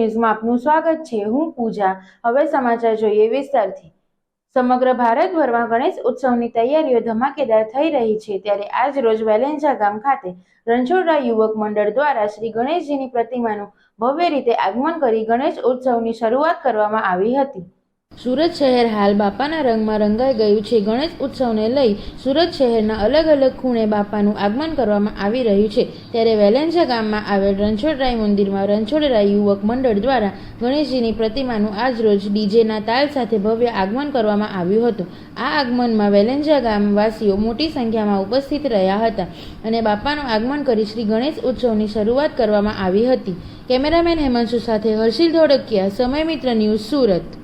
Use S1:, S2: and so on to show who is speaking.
S1: ન્યૂઝમાં આપનું સ્વાગત છે। હું પૂજા। હવે સમાચાર જોઈએ વિસ્તારથી। સમગ્ર ભારતભરમાં ગણેશ ઉત્સવની તૈયારીઓ ધમાકેદાર થઈ રહી છે, ત્યારે આજ રોજ વેલેન્જા ગામ ખાતે રણછોડરા યુવક મંડળ દ્વારા શ્રી ગણેશજીની પ્રતિમાનું ભવ્ય રીતે આગમન કરી ગણેશ ઉત્સવની શરૂઆત કરવામાં આવી હતી। સુરત શહેર હાલ બાપાના રંગમાં રંગાઈ ગયું છે। ગણેશ ઉત્સવને લઈ સુરત શહેરના અલગ અલગ ખૂણે બાપાનું આગમન કરવામાં આવી રહ્યું છે, ત્યારે વેલેન્જા ગામમાં આવેલ રણછોડરાય મંદિરમાં રણછોડરાય યુવક મંડળ દ્વારા ગણેશજીની પ્રતિમાનું આજ રોજ ડીજેના તાલ સાથે ભવ્ય આગમન કરવામાં આવ્યું હતું। આ આગમનમાં વેલેન્જા ગામવાસીઓ મોટી સંખ્યામાં ઉપસ્થિત રહ્યા હતા અને બાપાનું આગમન કરી શ્રી ગણેશ ઉત્સવની શરૂઆત કરવામાં આવી હતી। કેમેરામેન હેમાંશુ સાથે હર્ષિલ ધોળકિયા, સમય મિત્ર ન્યૂઝ, સુરત।